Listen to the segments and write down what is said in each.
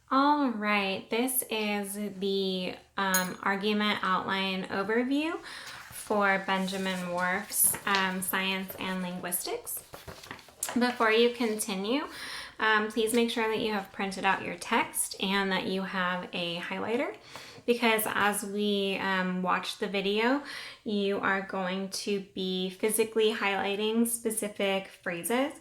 All right, this is the argument outline overview for Benjamin Whorf's Science and Linguistics. Before you continue, please make sure that you have printed out your text and that you have a highlighter, because as we watch the video, you are going to be physically highlighting specific phrases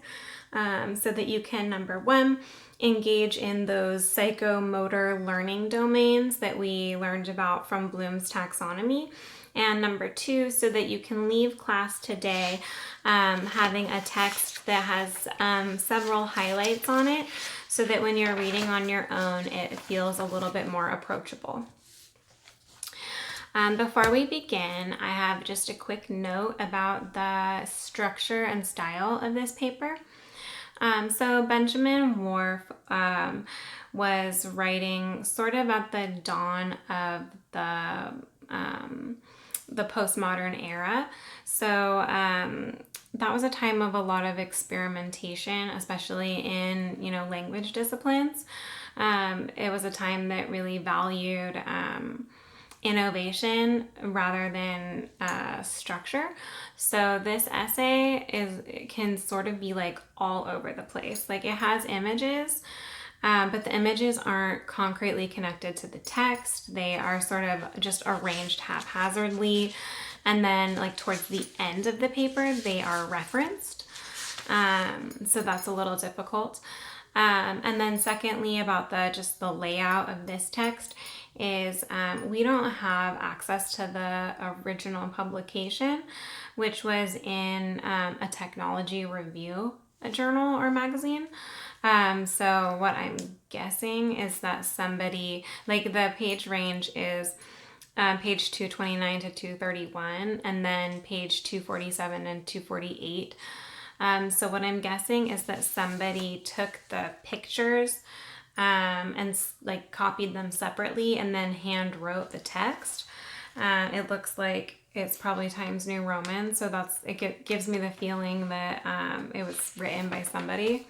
so that you can, number one, engage in those psychomotor learning domains that we learned about from Bloom's taxonomy. And number two, so that you can leave class today having a text that has several highlights on it, so that when you're reading on your own, it feels a little bit more approachable. Before we begin, I have just a quick note about the structure and style of this paper. So Benjamin Whorf was writing sort of at the dawn of the postmodern era. So that was a time of a lot of experimentation, especially in language disciplines. It was a time that really valued innovation rather than structure. So this essay can sort of be like all over the place. Like, it has images, but the images aren't concretely connected to the text. They are sort of just arranged haphazardly. And then like towards the end of the paper, they are referenced. So that's a little difficult. And then secondly, about just the layout of this text is we don't have access to the original publication, which was in a technology review, a journal or magazine. So what I'm guessing is that somebody, like, the page range is page 229 to 231, and then page 247 and 248. So what I'm guessing is that somebody took the pictures and like copied them separately and then hand wrote the text. It looks like it's probably Times New Roman, so it gives me the feeling that it was written by somebody.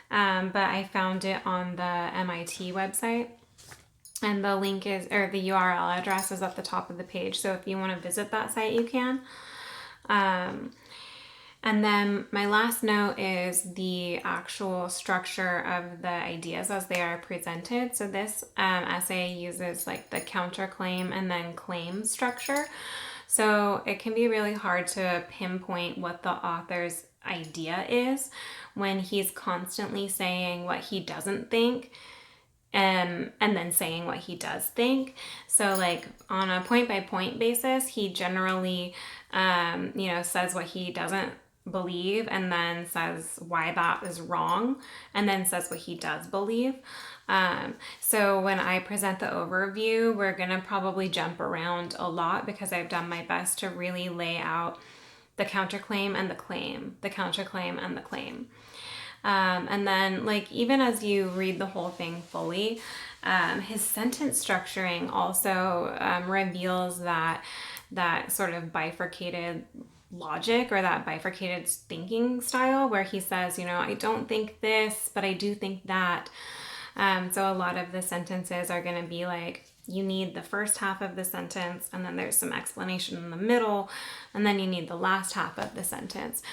But I found it on the MIT website, and the link the URL address is at the top of the page. So if you want to visit that site, you can. And then my last note is the actual structure of the ideas as they are presented. So this essay uses like the counterclaim and then claim structure. So it can be really hard to pinpoint what the author's idea is when he's constantly saying what he doesn't think and then saying what he does think. So like on a point-by-point basis, he generally says what he doesn't believe and then says why that is wrong, and then says what he does believe. So when I present the overview, we're gonna probably jump around a lot because I've done my best to really lay out the counterclaim and the claim, the counterclaim and the claim. And then, like, even as you read the whole thing fully, his sentence structuring also reveals that sort of bifurcated logic, or that bifurcated thinking style, where he says, I don't think this, but I do think that. So a lot of the sentences are going to be like, you need the first half of the sentence, and then there's some explanation in the middle, and then you need the last half of the sentence.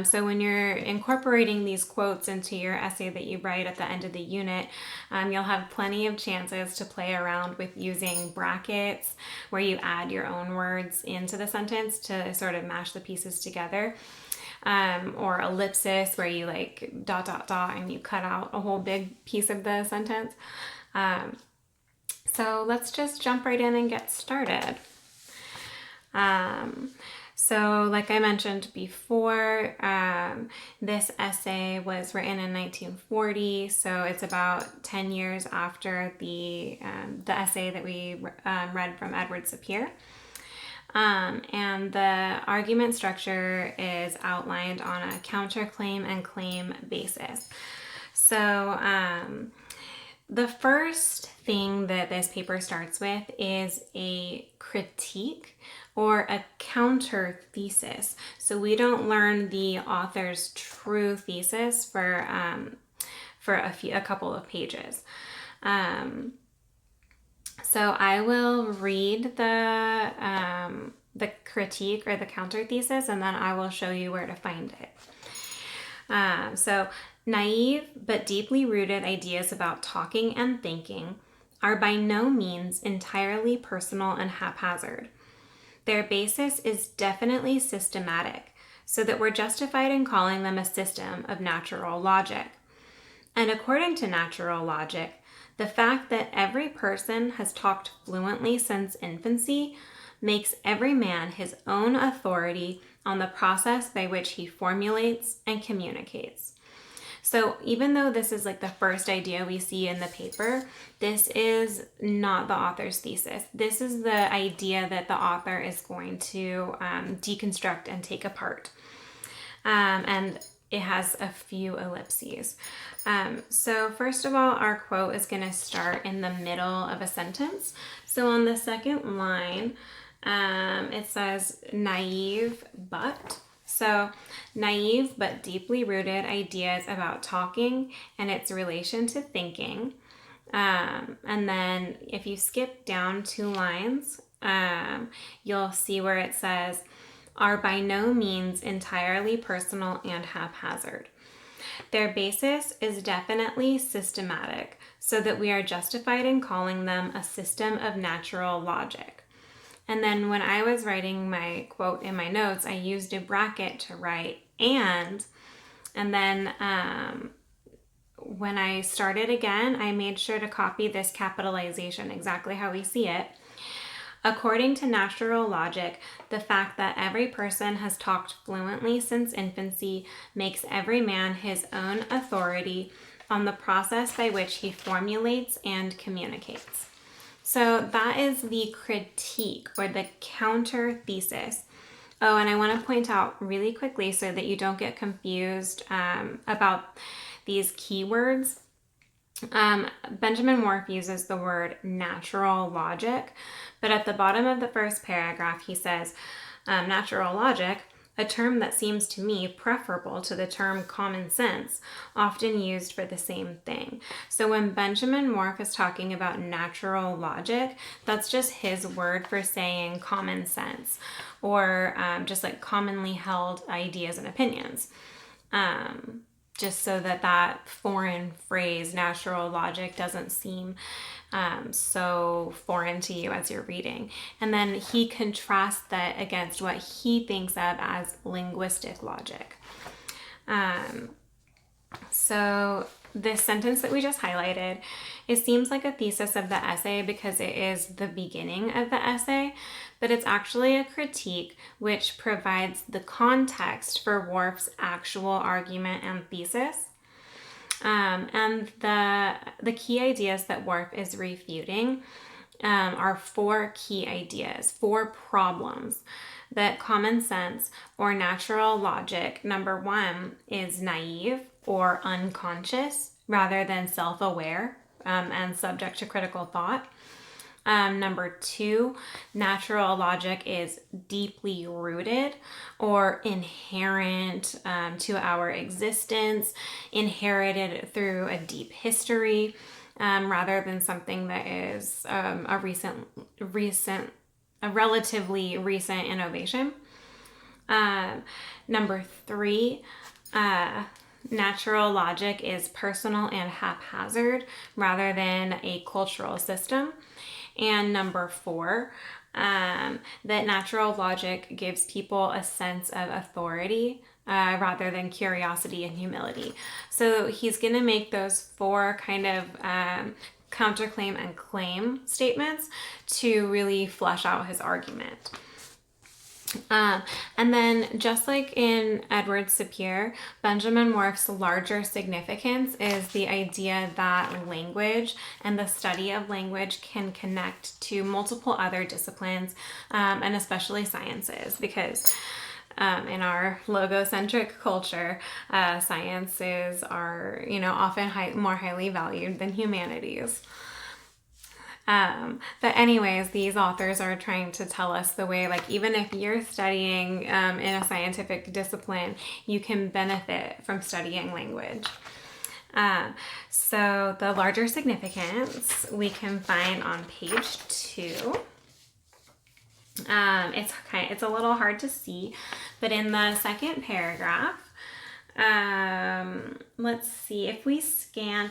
So when you're incorporating these quotes into your essay that you write at the end of the unit, you'll have plenty of chances to play around with using brackets, where you add your own words into the sentence to sort of mash the pieces together. Or ellipsis, where you like ... and you cut out a whole big piece of the sentence. So let's just jump right in and get started. So like I mentioned before, this essay was written in 1940, so it's about 10 years after the essay that we read from Edward Sapir. And the argument structure is outlined on a counterclaim and claim basis. So the first thing that this paper starts with is a critique or a counter thesis. So we don't learn the author's true thesis for a couple of pages. So I will read the critique or the counter thesis, and then I will show you where to find it. So naive but deeply rooted ideas about talking and thinking are by no means entirely personal and haphazard. Their basis is definitely systematic, so that we're justified in calling them a system of natural logic. And according to natural logic, the fact that every person has talked fluently since infancy makes every man his own authority on the process by which he formulates and communicates. So even though this is like the first idea we see in the paper, this is not the author's thesis. This is the idea that the author is going to deconstruct and take apart. And it has a few ellipses. So first of all, our quote is going to start in the middle of a sentence. So on the second line, it says naive but. So naive but deeply rooted ideas about talking and its relation to thinking. And then if you skip down 2 lines, you'll see where it says are by no means entirely personal and haphazard. Their basis is definitely systematic, so that we are justified in calling them a system of natural logic. And then when I was writing my quote in my notes, I used a bracket to write and then when I started again, I made sure to copy this capitalization exactly how we see it. According to natural logic, the fact that every person has talked fluently since infancy makes every man his own authority on the process by which he formulates and communicates. So that is the critique or the counter thesis. Oh, and I want to point out really quickly so that you don't get confused about these keywords. Benjamin Whorf uses the word natural logic, but at the bottom of the first paragraph, he says, natural logic, a term that seems to me preferable to the term common sense, often used for the same thing. So when Benjamin Whorf is talking about natural logic, that's just his word for saying common sense, or just like commonly held ideas and opinions. Just so that foreign phrase, natural logic, doesn't seem so foreign to you as you're reading. And then he contrasts that against what he thinks of as linguistic logic. So this sentence that we just highlighted, it seems like a thesis of the essay because it is the beginning of the essay, but it's actually a critique which provides the context for Whorf's actual argument and thesis. And the key ideas that Whorf is refuting are 4 key ideas, 4 problems that common sense or natural logic, number 1, is naive or unconscious rather than self-aware and subject to critical thought. Number 2, natural logic is deeply rooted or inherent to our existence, inherited through a deep history, rather than something that is a relatively recent innovation. Number 3, natural logic is personal and haphazard rather than a cultural system. And number 4, that natural logic gives people a sense of authority rather than curiosity and humility. So he's going to make those 4 kind of counterclaim and claim statements to really flesh out his argument. And then just like in Edward Sapir, Benjamin Whorf's larger significance is the idea that language and the study of language can connect to multiple other disciplines, and especially sciences, because in our logocentric culture, sciences are, often more highly valued than humanities. But anyways, these authors are trying to tell us the way, like, even if you're studying in a scientific discipline, you can benefit from studying language. So the larger significance we can find on page 2. It's a little hard to see, but in the second paragraph, let's see, if we scan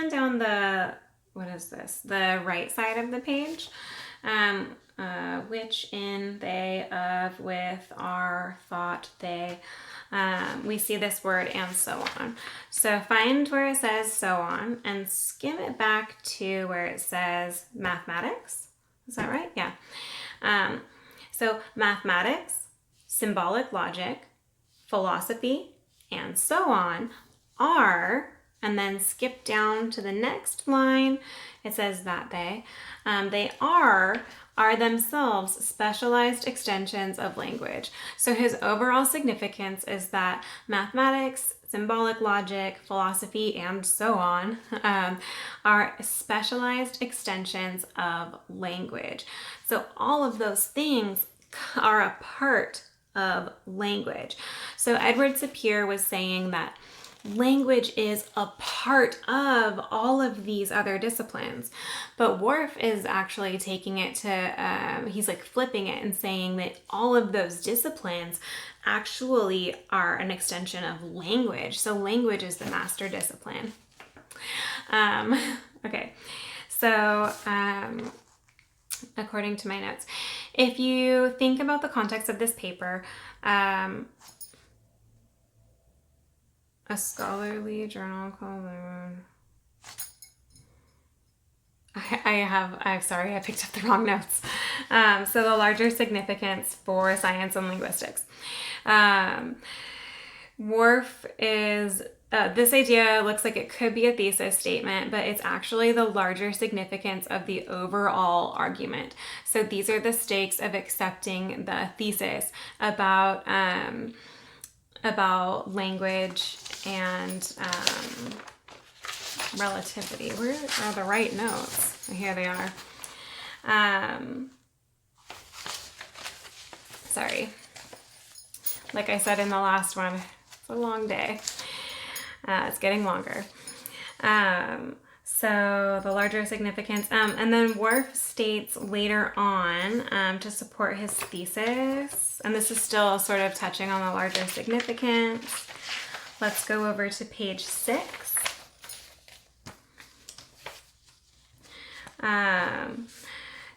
down the, what is this? The right side of the page, which, in, they, of, with, are, thought, they, we see this word and so on. So find where it says so on and skim it back to where it says mathematics. Is that right? Yeah. So mathematics, symbolic logic, philosophy, and so on are, and then skip down to the next line, it says that they are themselves specialized extensions of language. So his overall significance is that mathematics, symbolic logic, philosophy, and so on are specialized extensions of language. So all of those things are a part of language. So Edward Sapir was saying that language is a part of all of these other disciplines. But Whorf is actually taking it to, he's like flipping it and saying that all of those disciplines actually are an extension of language. So language is the master discipline. Okay, so according to my notes, if you think about the context of this paper, a scholarly journal called, I'm sorry, I picked up the wrong notes. So the larger significance for science and linguistics. Whorf is, this idea looks like it could be a thesis statement, but it's actually the larger significance of the overall argument. So these are the stakes of accepting the thesis about language and relativity. Where are the right notes? Here they are. Sorry. Like I said in the last one, it's a long day. It's getting longer. So the larger significance. And then Whorf states later on to support his thesis, and this is still sort of touching on the larger significance. Let's go over to page 6.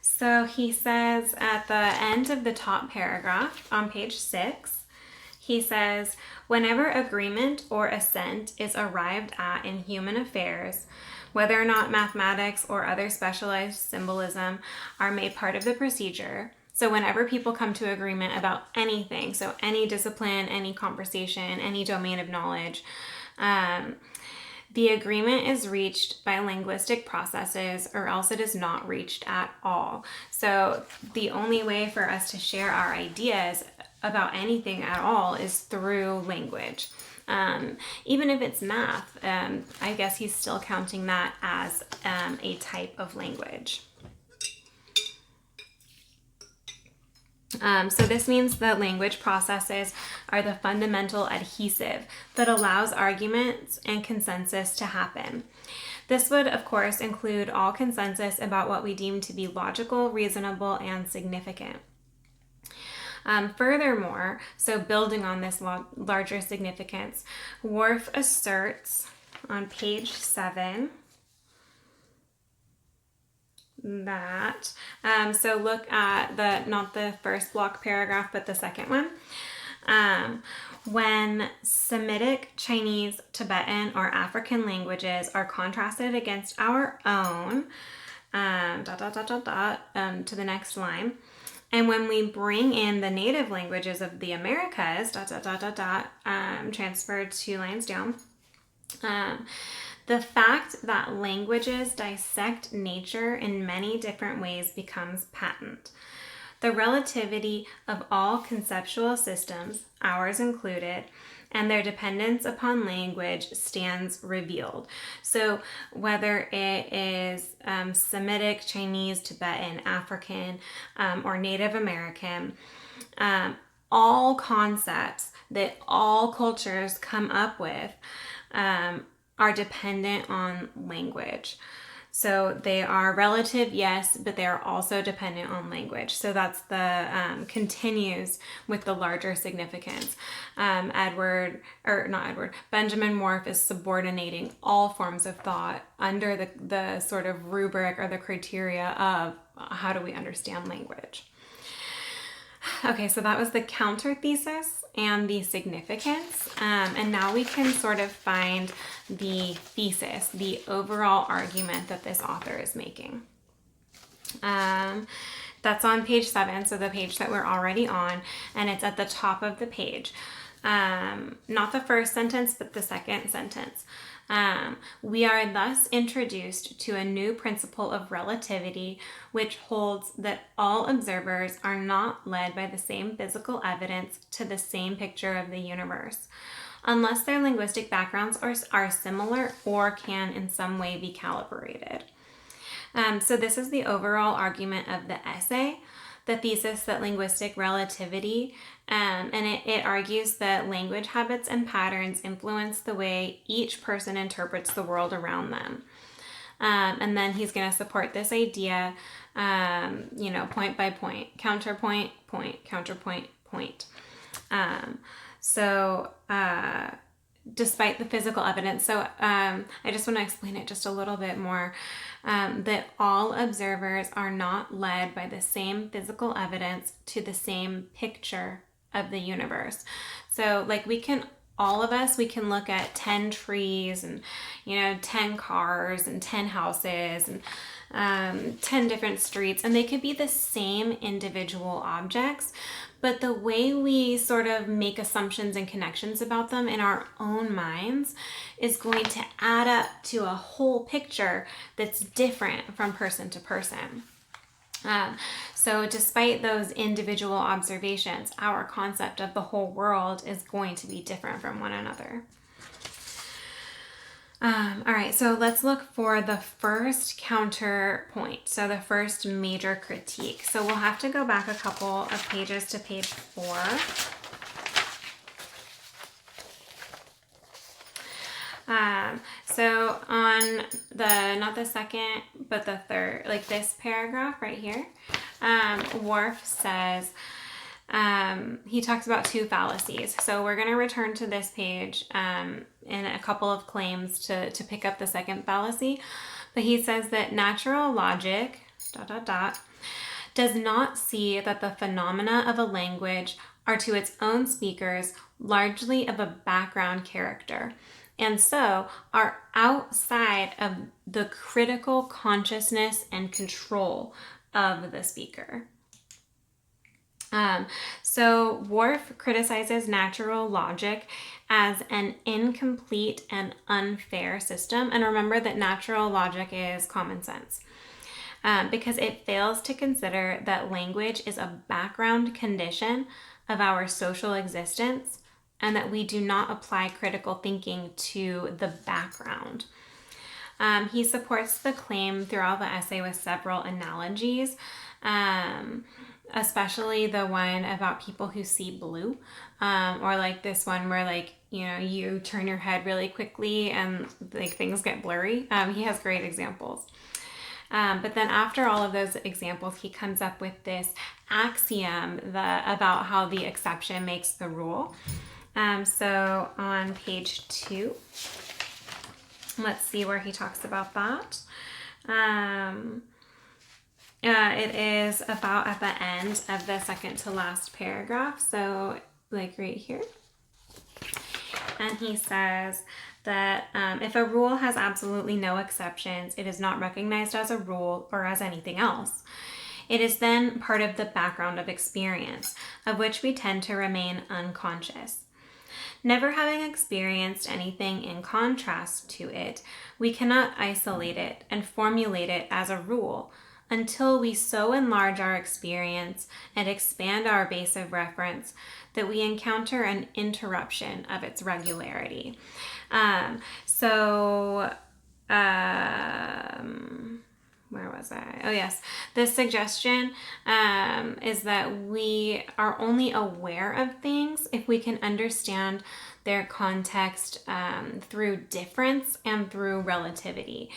So he says at the end of the top paragraph on page 6, he says, whenever agreement or assent is arrived at in human affairs, whether or not mathematics or other specialized symbolism are made part of the procedure, so whenever people come to agreement about anything, so any discipline, any conversation, any domain of knowledge, the agreement is reached by linguistic processes, or else it is not reached at all. So the only way for us to share our ideas about anything at all is through language. Even if it's math, I guess he's still counting that as a type of language. So this means that language processes are the fundamental adhesive that allows arguments and consensus to happen. This would, of course, include all consensus about what we deem to be logical, reasonable, and significant. Furthermore, so building on this larger significance, Whorf asserts on page 7 that, so look at not the first block paragraph, but the second one. When Semitic, Chinese, Tibetan, or African languages are contrasted against our own, to the next line, and when we bring in the native languages of the Americas, transferred 2 lines down, the fact that languages dissect nature in many different ways becomes patent. The relativity of all conceptual systems, ours included, and their dependence upon language stands revealed. So whether it is Semitic, Chinese, Tibetan, African, or Native American, all concepts that all cultures come up with are dependent on language. So they are relative, yes, but they are also dependent on language. So that's the continues with the larger significance. Benjamin Whorf is subordinating all forms of thought under the sort of rubric or the criteria of how do we understand language. Okay, so that was the counter thesis and the significance. And now we can sort of find the thesis, the overall argument that this author is making. That's on page 7, so the page that we're already on, and it's at the top of the page. Not the first sentence, but the second sentence. We are thus introduced to a new principle of relativity, which holds that all observers are not led by the same physical evidence to the same picture of the universe, unless their linguistic backgrounds are similar or can in some way be calibrated. So this is the overall argument of the essay, the thesis that linguistic relativity, and it argues that language habits and patterns influence the way each person interprets the world around them. And then he's going to support this idea, point by point, counterpoint, point, counterpoint, point. Despite the physical evidence. So I just want to explain it just a little bit more, that all observers are not led by the same physical evidence to the same picture of the universe. So like all of us, we can look at 10 trees and, 10 cars and 10 houses and 10 different streets, and they could be the same individual objects, but the way we sort of make assumptions and connections about them in our own minds is going to add up to a whole picture that's different from person to person. So despite those individual observations, our concept of the whole world is going to be different from one another. All right, so let's look for the first counterpoint. So the first major critique. So we'll have to go back a couple of pages to page 4. So on not the second, but the third, like this paragraph right here, Whorf says, he talks about 2 fallacies. So we're going to return to this page in a couple of claims to pick up the second fallacy. But he says that natural logic, does not see that the phenomena of a language are to its own speakers largely of a background character, and so are outside of the critical consciousness and control of the speaker. So Whorf criticizes natural logic as an incomplete and unfair system. And remember that natural logic is common sense, because it fails to consider that language is a background condition of our social existence and that we do not apply critical thinking to the background. He supports the claim throughout the essay with several analogies, especially the one about people who see blue, or like this one where you turn your head really quickly and things get blurry. He has great examples. But then after all of those examples, he comes up with this axiom about how the exception makes the rule. So on page 2, let's see where he talks about that. It is about at the end of the second to last paragraph. So right here. And he says that if a rule has absolutely no exceptions, it is not recognized as a rule or as anything else. It is then part of the background of experience, of which we tend to remain unconscious. Never having experienced anything in contrast to it, we cannot isolate it and formulate it as a rule until we so enlarge our experience and expand our base of reference that we encounter an interruption of its regularity. Where was I? Oh, yes. The suggestion is that we are only aware of things if we can understand their context through difference and through relativity.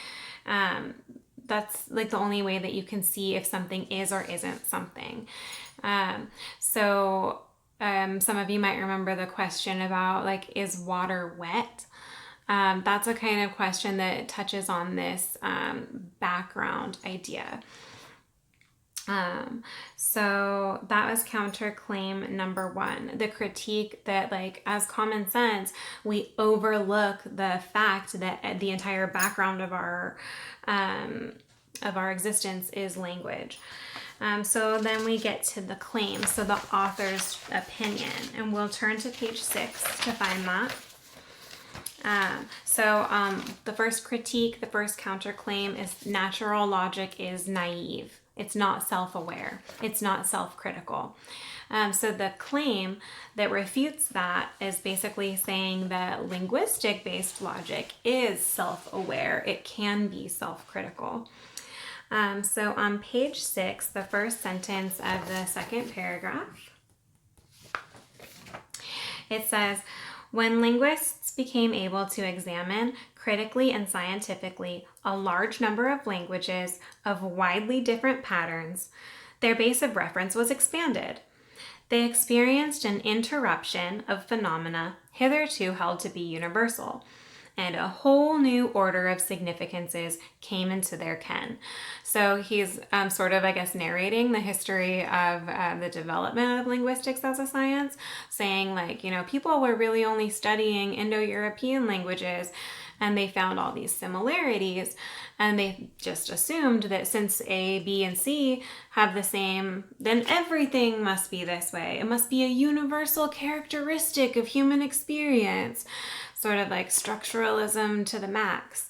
That's like the only way that you can see if something is or isn't something. Some of you might remember the question about like, is water wet? That's a kind of question that touches on this background idea. So that was counterclaim number one, the critique that like as common sense, we overlook the fact that the entire background of our existence is language. So then we get to the claim, so the author's opinion, and we'll turn to page 6 to find that. The first critique, the first counterclaim is natural logic is naive. It's not self-aware. It's not self-critical. So the claim that refutes that is basically saying that linguistic-based logic is self-aware. It can be self-critical. So on page 6, the first sentence of the second paragraph, it says, when linguists became able to examine critically and scientifically a large number of languages of widely different patterns, their base of reference was expanded. They experienced an interruption of phenomena hitherto held to be universal, and a whole new order of significances came into their ken. So he's sort of, I guess, narrating the history of the development of linguistics as a science, saying like, people were really only studying Indo-European languages and they found all these similarities, and they just assumed that since A, B, and C have the same, then everything must be this way. It must be a universal characteristic of human experience, sort of like structuralism to the max.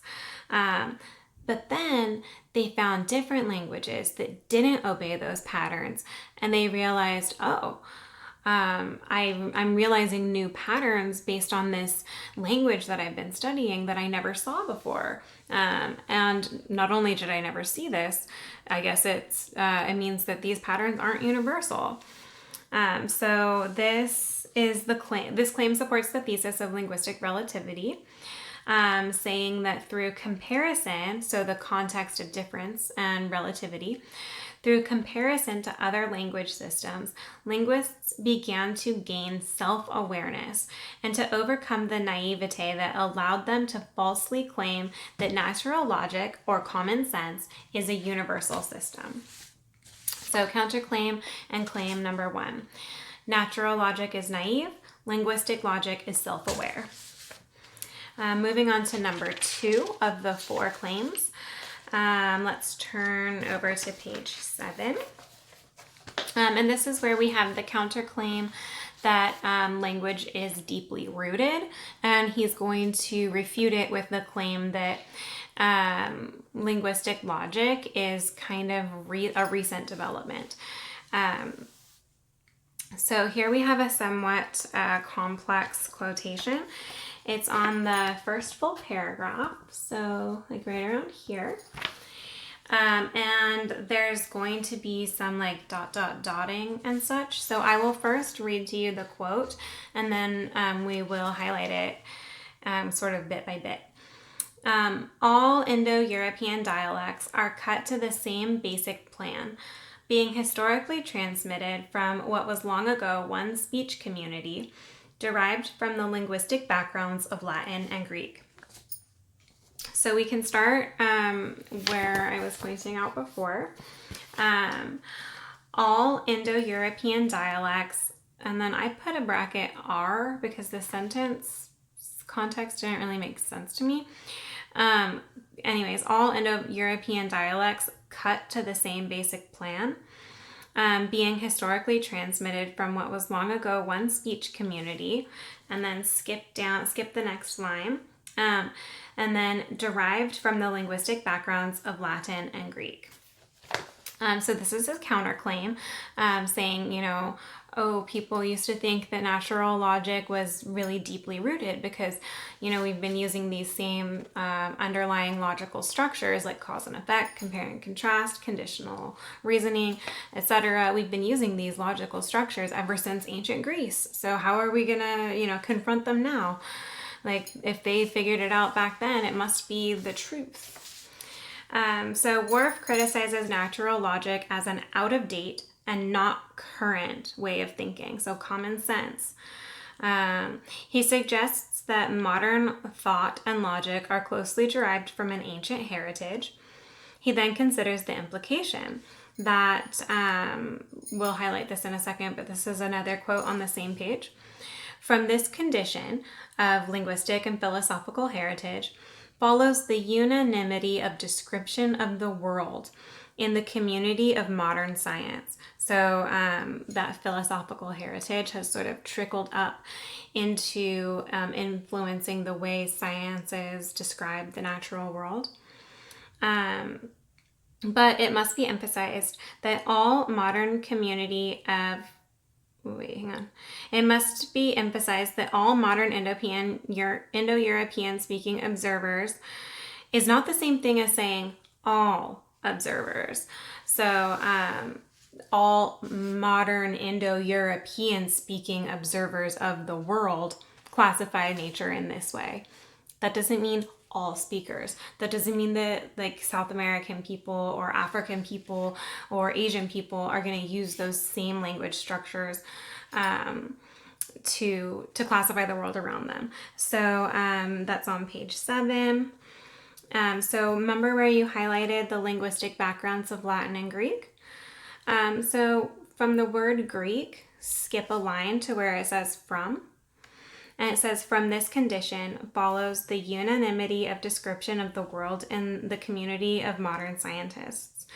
But then they found different languages that didn't obey those patterns, and they realized, I'm realizing new patterns based on this language that I've been studying that I never saw before. And not only did I never see this, I guess it means that these patterns aren't universal. So this is the claim. This claim supports the thesis of linguistic relativity, saying that through comparison, so the context of difference and relativity, through comparison to other language systems, linguists began to gain self-awareness and to overcome the naivete that allowed them to falsely claim that natural logic or common sense is a universal system. So counterclaim and claim number 1. Natural logic is naive. Linguistic logic is self-aware. Moving on to number 2 of the 4 claims. Let's turn over to page 7. And this is where we have the counterclaim that language is deeply rooted, and he's going to refute it with the claim that linguistic logic is kind of a recent development. So here we have a somewhat complex quotation. It's on the first full paragraph, so like right around here. And there's going to be some like dotting and such. So I will first read to you the quote, and then we will highlight it sort of bit by bit. All Indo-European dialects are cut to the same basic plan, being historically transmitted from what was long ago one speech community, derived from the linguistic backgrounds of Latin and Greek. So we can start where I was pointing out before. All Indo-European dialects, and then I put a bracket R because the sentence context didn't really make sense to me. Anyways, all Indo-European dialects cut to the same basic plan, being historically transmitted from what was long ago one speech community, and then skip the next line, and then derived from the linguistic backgrounds of Latin and Greek. So this is his counterclaim, saying, oh, people used to think that natural logic was really deeply rooted because, we've been using these same underlying logical structures like cause and effect, compare and contrast, conditional reasoning, etc. We've been using these logical structures ever since ancient Greece. So how are we gonna, confront them now? Like, if they figured it out back then, it must be the truth. So Whorf criticizes natural logic as an out-of-date and not current way of thinking, so common sense. He suggests that modern thought and logic are closely derived from an ancient heritage. He then considers the implication that, we'll highlight this in a second, but this is another quote on the same page. From this condition of linguistic and philosophical heritage follows the unanimity of description of the world in the community of modern science. So that philosophical heritage has sort of trickled up into influencing the way sciences describe the natural world. But it must be emphasized that all modern community of It must be emphasized that all modern Indo-European speaking observers is not the same thing as saying all observers. So all modern Indo-European speaking observers of the world classify nature in this way. That doesn't mean all speakers. That doesn't mean that like South American people or African people or Asian people are going to use those same language structures to classify the world around them. So that's on page 7. So remember where you highlighted the linguistic backgrounds of Latin and Greek? So from the word Greek, skip a line to where it says from. And it says, from this condition follows the unanimity of description of the world in the community of modern scientists.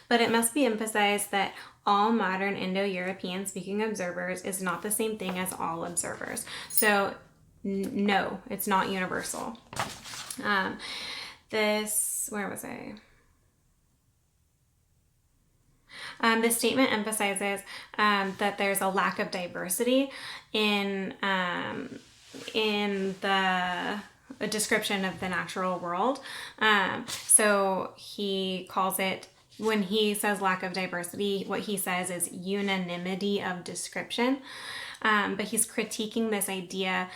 But it must be emphasized that all modern Indo-European speaking observers is not the same thing as all observers. So no, it's not universal. Where was I? This statement emphasizes that there's a lack of diversity in the description of the natural world. So he calls it, when he says lack of diversity, what he says is unanimity of description. But he's critiquing this idea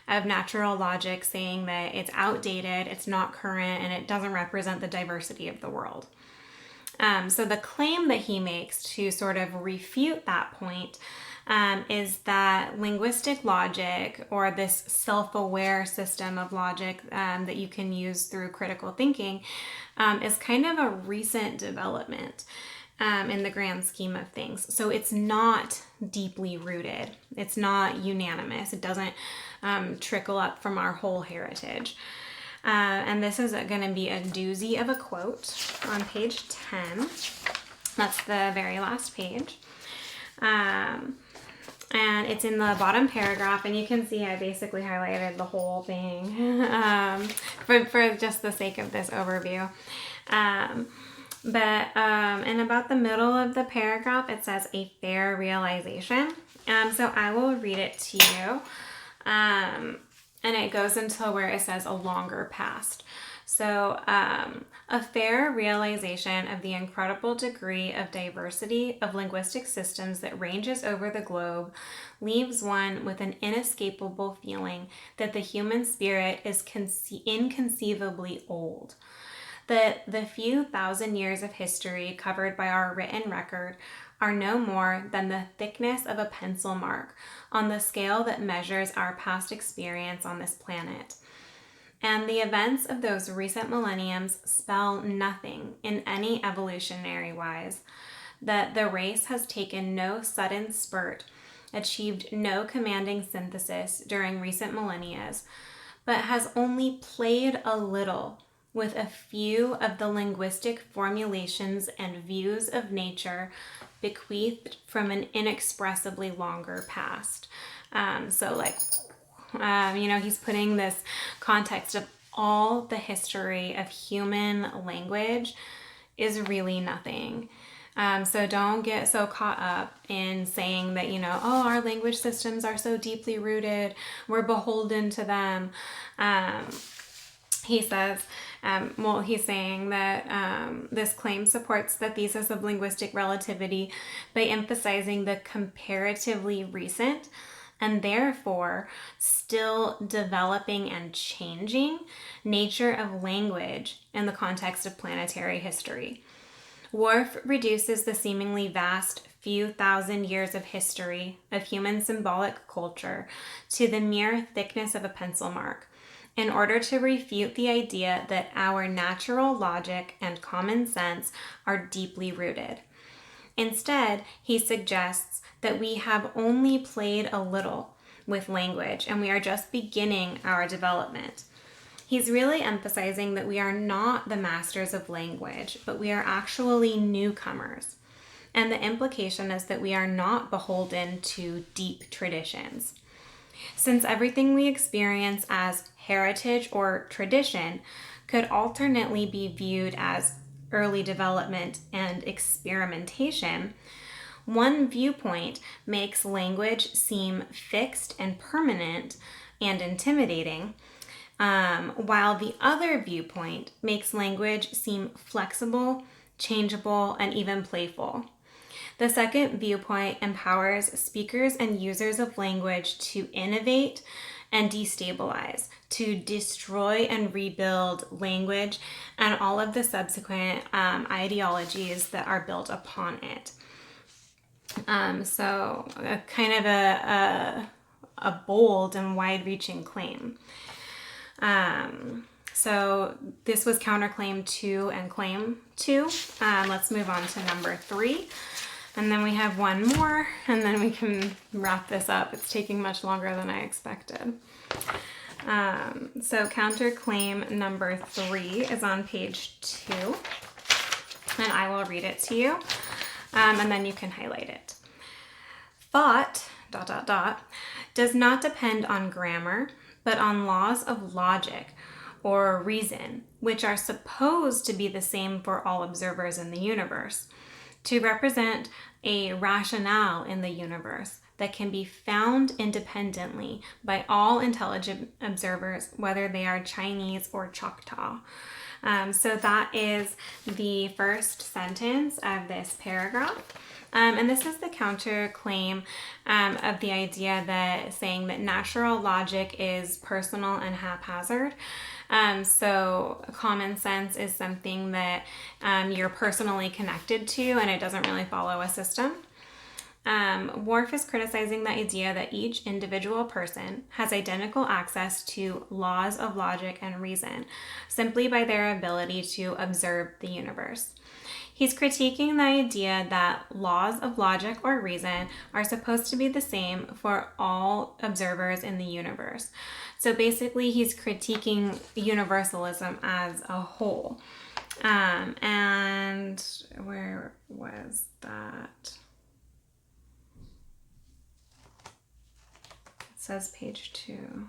of natural logic, saying that it's outdated, it's not current, and it doesn't represent the diversity of the world. So the claim that he makes to sort of refute that point is that linguistic logic, or this self-aware system of logic that you can use through critical thinking, is kind of a recent development in the grand scheme of things. So it's not deeply rooted. It's not unanimous. It doesn't trickle up from our whole heritage. And this is going to be a doozy of a quote on page 10. That's the very last page. And it's in the bottom paragraph, and you can see I basically highlighted the whole thing for just the sake of this overview. But in about the middle of the paragraph, it says a fair realization. So I will read it to you. And it goes until where it says a longer past. So a fair realization of the incredible degree of diversity of linguistic systems that ranges over the globe leaves one with an inescapable feeling that the human spirit is inconceivably old. That the few thousand years of history covered by our written record are no more than the thickness of a pencil mark on the scale that measures our past experience on this planet. And the events of those recent millenniums spell nothing in any evolutionary wise. That the race has taken no sudden spurt, achieved no commanding synthesis during recent millennia, but has only played a little with a few of the linguistic formulations and views of nature bequeathed from an inexpressibly longer past. He's putting this context of all the history of human language is really nothing. So don't get so caught up in saying that, oh, our language systems are so deeply rooted, we're beholden to them. He says, he's saying that this claim supports the thesis of linguistic relativity by emphasizing the comparatively recent and therefore still developing and changing nature of language in the context of planetary history. Whorf reduces the seemingly vast few thousand years of history of human symbolic culture to the mere thickness of a pencil mark in order to refute the idea that our natural logic and common sense are deeply rooted. Instead, he suggests that we have only played a little with language and we are just beginning our development. He's really emphasizing that we are not the masters of language, but we are actually newcomers. And the implication is that we are not beholden to deep traditions. Since everything we experience as heritage or tradition could alternately be viewed as early development and experimentation, one viewpoint makes language seem fixed and permanent and intimidating, while the other viewpoint makes language seem flexible, changeable, and even playful. The second viewpoint empowers speakers and users of language to innovate and destabilize, to destroy and rebuild language and all of the subsequent ideologies that are built upon it. So kind of a bold and wide-reaching claim. So this was counterclaim 2 and claim 2. Let's move on to number 3. And then we have one more, and then we can wrap this up. It's taking much longer than I expected. So counterclaim number 3 is on page 2, and I will read it to you, and then you can highlight it. Thought, ... does not depend on grammar, but on laws of logic or reason, which are supposed to be the same for all observers in the universe, to represent a rationale in the universe that can be found independently by all intelligent observers, whether they are Chinese or Choctaw. So that is the first sentence of this paragraph. And this is the counterclaim of the idea that saying that natural logic is personal and haphazard. So common sense is something that you're personally connected to and it doesn't really follow a system. Whorf is criticizing the idea that each individual person has identical access to laws of logic and reason simply by their ability to observe the universe. He's critiquing the idea that laws of logic or reason are supposed to be the same for all observers in the universe. So basically, he's critiquing universalism as a whole. And where was that? It says page 2.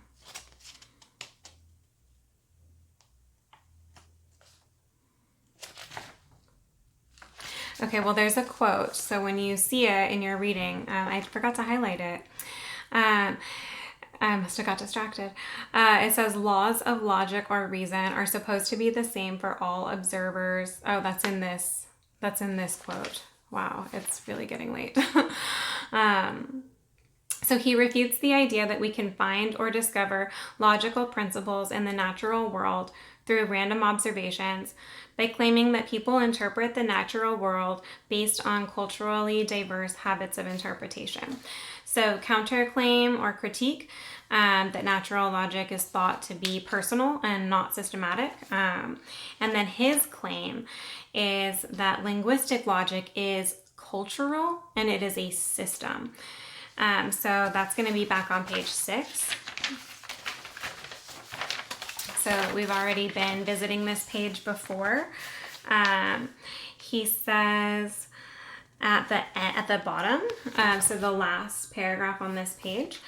Okay, well, there's a quote. So when you see it in your reading, I forgot to highlight it. I must have got distracted. It says laws of logic or reason are supposed to be the same for all observers. Oh, that's in this quote. Wow, it's really getting late. So he refutes the idea that we can find or discover logical principles in the natural world through random observations by claiming that people interpret the natural world based on culturally diverse habits of interpretation. So counterclaim or critique that natural logic is thought to be personal and not systematic. And then his claim is that linguistic logic is cultural and it is a system. So that's going to be back on page 6. So we've already been visiting this page before. He says, at the bottom, so the last paragraph on this page,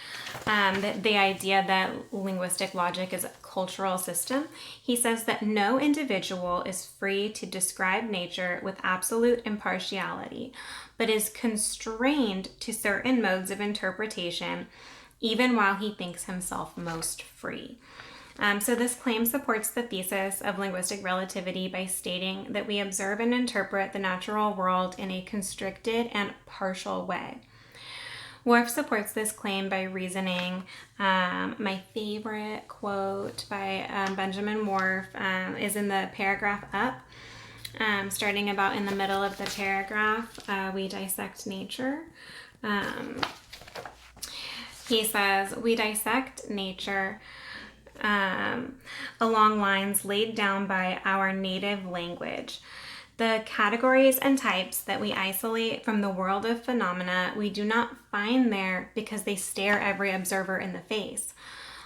the idea that linguistic logic is a cultural system. He says that no individual is free to describe nature with absolute impartiality, but is constrained to certain modes of interpretation, even while he thinks himself most free. So this claim supports the thesis of linguistic relativity by stating that we observe and interpret the natural world in a constricted and partial way. Whorf supports this claim by reasoning. My favorite quote by Benjamin Whorf is in the paragraph up, starting about in the middle of the paragraph. We dissect nature. He says, we dissect nature along lines laid down by our native language. The categories and types that we isolate from the world of phenomena we do not find there because they stare every observer in the face.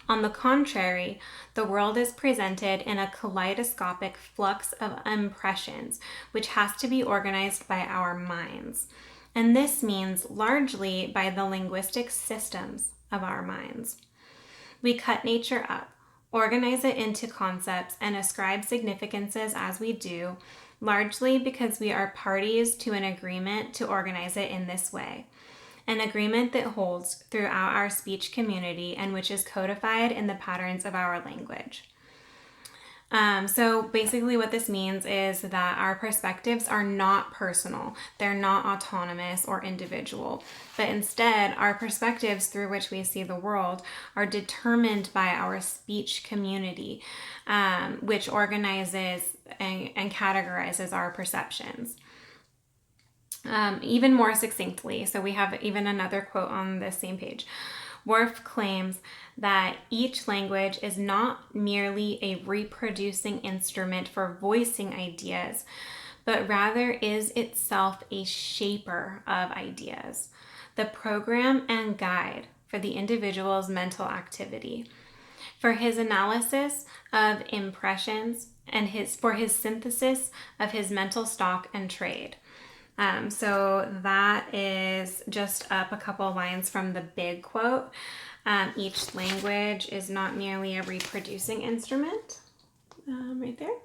On the contrary, the world is presented in a kaleidoscopic flux of impressions, which has to be organized by our minds. And this means largely by the linguistic systems of our minds. We cut nature up, organize it into concepts, and ascribe significances as we do, largely because we are parties to an agreement to organize it in this way, an agreement that holds throughout our speech community and which is codified in the patterns of our language. So basically what this means is that our perspectives are not personal, they're not autonomous or individual, but instead our perspectives through which we see the world are determined by our speech community, which organizes and categorizes our perceptions. Even more succinctly, so we have even another quote on this same page. Whorf claims that each language is not merely a reproducing instrument for voicing ideas, but rather is itself a shaper of ideas, the program and guide for the individual's mental activity, for his analysis of impressions, and for his synthesis of his mental stock and trade. So that is just up a couple lines from the big quote. Each language is not merely a reproducing instrument, right there.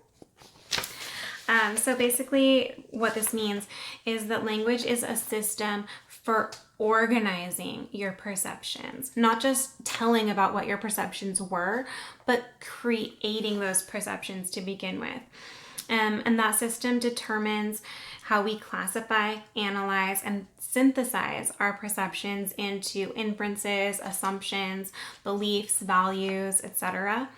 So basically what this means is that language is a system for organizing your perceptions, not just telling about what your perceptions were, but creating those perceptions to begin with. And that system determines how we classify, analyze, and synthesize our perceptions into inferences, assumptions, beliefs, values, etc.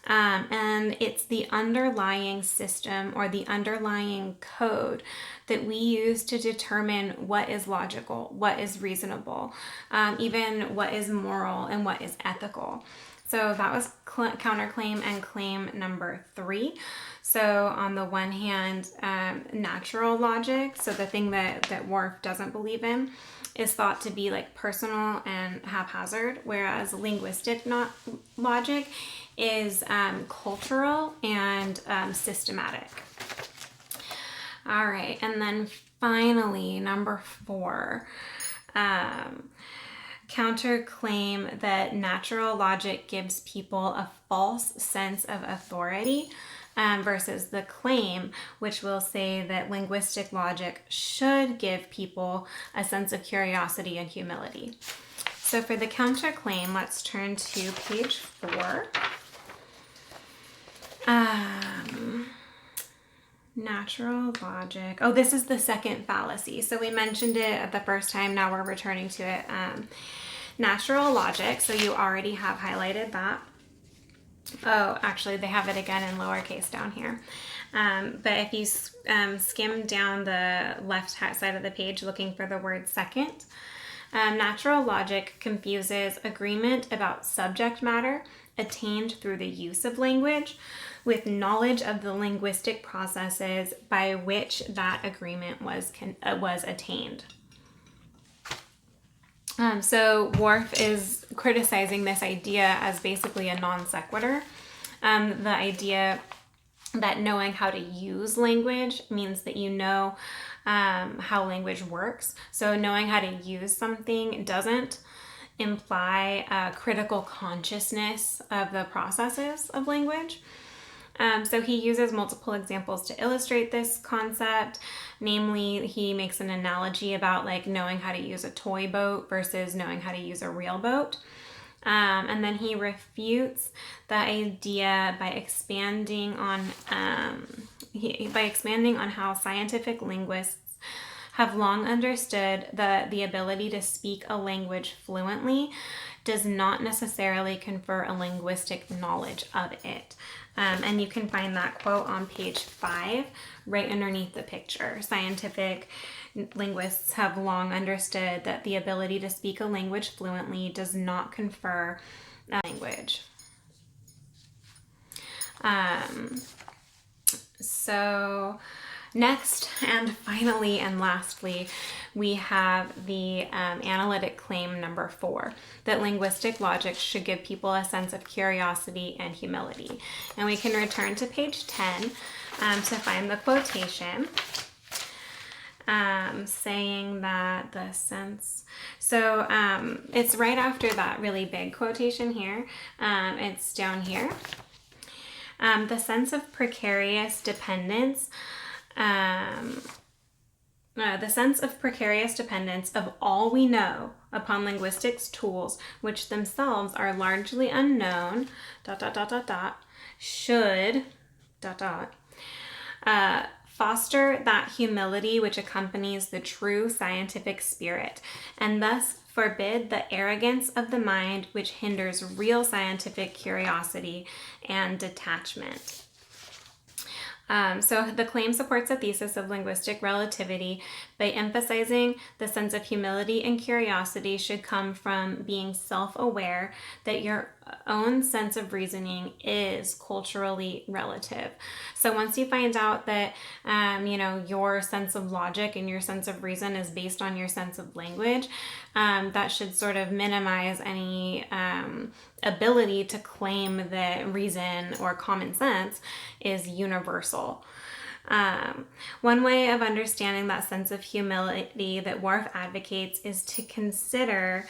And it's the underlying system or the underlying code that we use to determine what is logical, what is reasonable, even what is moral and what is ethical. So that was counterclaim and claim number 3. So on the one hand, natural logic, so the thing that Whorf doesn't believe in, is thought to be like personal and haphazard, whereas linguistic logic is cultural and systematic. All right, and then finally, number 4. Counterclaim that natural logic gives people a false sense of authority, versus the claim, which will say that linguistic logic should give people a sense of curiosity and humility. So for the counterclaim, let's turn to page 4. Natural logic. Oh, this is the second fallacy. So we mentioned it at the first time. Now we're returning to it. Natural logic. So you already have highlighted that. Oh, actually, they have it again in lowercase down here. But if you skim down the left side of the page looking for the word second, natural logic confuses agreement about subject matter attained through the use of language with knowledge of the linguistic processes by which that agreement was attained. So Whorf is criticizing this idea as basically a non sequitur. The idea that knowing how to use language means that you know how language works. So knowing how to use something doesn't imply a critical consciousness of the processes of language. So he uses multiple examples to illustrate this concept. Namely, he makes an analogy about like knowing how to use a toy boat versus knowing how to use a real boat. And then he refutes the idea by expanding on how scientific linguists have long understood that the ability to speak a language fluently does not necessarily confer a linguistic knowledge of it. And you can find that quote on page 5, right underneath the picture. Scientific linguists have long understood that the ability to speak a language fluently does not confer a language. So next and finally and lastly, we have the analytic claim number 4, that linguistic logic should give people a sense of curiosity and humility. And we can return to page 10 to find the quotation saying that the sense, so it's right after that really big quotation here. It's down here. The sense of precarious dependence of all we know upon linguistics tools, which themselves are largely unknown, should, foster that humility which accompanies the true scientific spirit, and thus forbid the arrogance of the mind which hinders real scientific curiosity and detachment. So the claim supports a thesis of linguistic relativity by emphasizing the sense of humility and curiosity should come from being self-aware that your own sense of reasoning is culturally relative. So once you find out that, your sense of logic and your sense of reason is based on your sense of language, that should sort of minimize any ability to claim that reason or common sense is universal. One way of understanding that sense of humility that Whorf advocates is to consider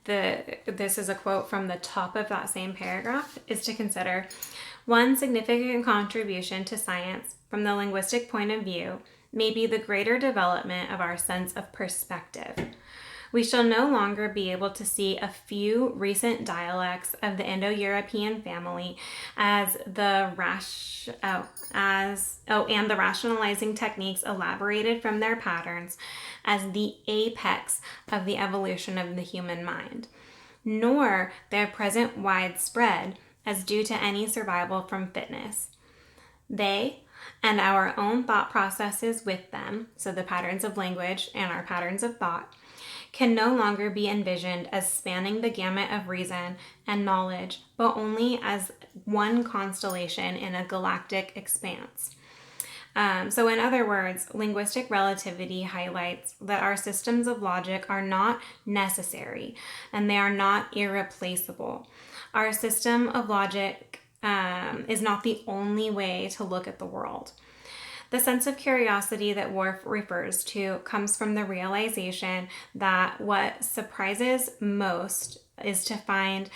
this is a quote from the top of that same paragraph, is to consider one significant contribution to science from the linguistic point of view may be the greater development of our sense of perspective. We shall no longer be able to see a few recent dialects of the Indo-European family and the rationalizing techniques elaborated from their patterns as the apex of the evolution of the human mind, nor their present widespread as due to any survival from fitness. They, and our own thought processes with them, so the patterns of language and our patterns of thought, can no longer be envisioned as spanning the gamut of reason and knowledge, but only as one constellation in a galactic expanse. So in other words, linguistic relativity highlights that our systems of logic are not necessary and they are not irreplaceable. Our system of logic is not the only way to look at the world. The sense of curiosity that Whorf refers to comes from the realization that what surprises most is to find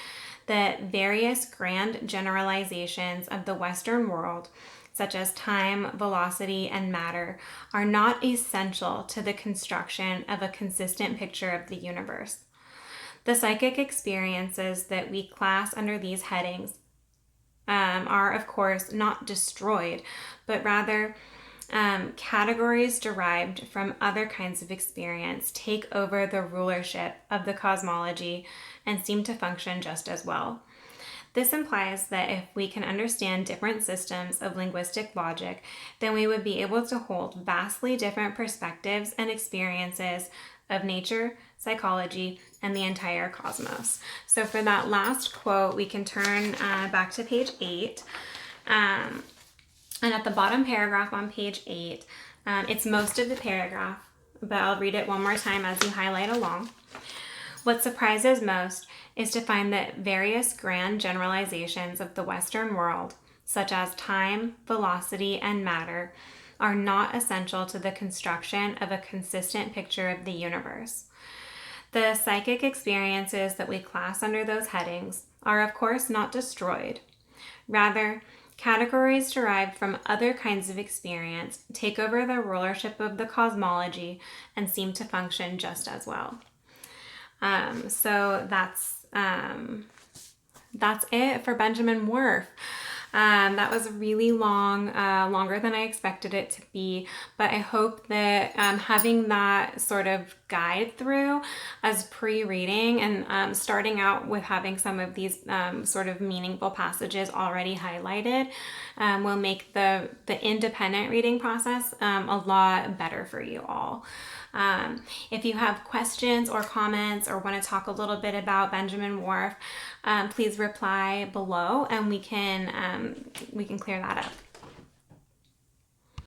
that various grand generalizations of the Western world, such as time, velocity, and matter, are not essential to the construction of a consistent picture of the universe. The psychic experiences that we class under these headings are, of course, not destroyed, but rather categories derived from other kinds of experience take over the rulership of the cosmology and seem to function just as well. This implies that if we can understand different systems of linguistic logic, then we would be able to hold vastly different perspectives and experiences of nature, psychology, and the entire cosmos. So for that last quote, we can turn back to page 8. And at the bottom paragraph on page 8, it's most of the paragraph, but I'll read it one more time as you highlight along. What surprises most is to find that various grand generalizations of the Western world, such as time, velocity, and matter, are not essential to the construction of a consistent picture of the universe. The psychic experiences that we class under those headings are, of course, not destroyed. Rather, categories derived from other kinds of experience take over the rulership of the cosmology and seem to function just as well. So that's it for Benjamin Whorf. That was really long, longer than I expected it to be, but I hope that having that sort of guide through as pre-reading and starting out with having some of these sort of meaningful passages already highlighted will make the independent reading process a lot better for you all. If you have questions or comments or want to talk a little bit about Benjamin Whorf, please reply below and we can clear that up.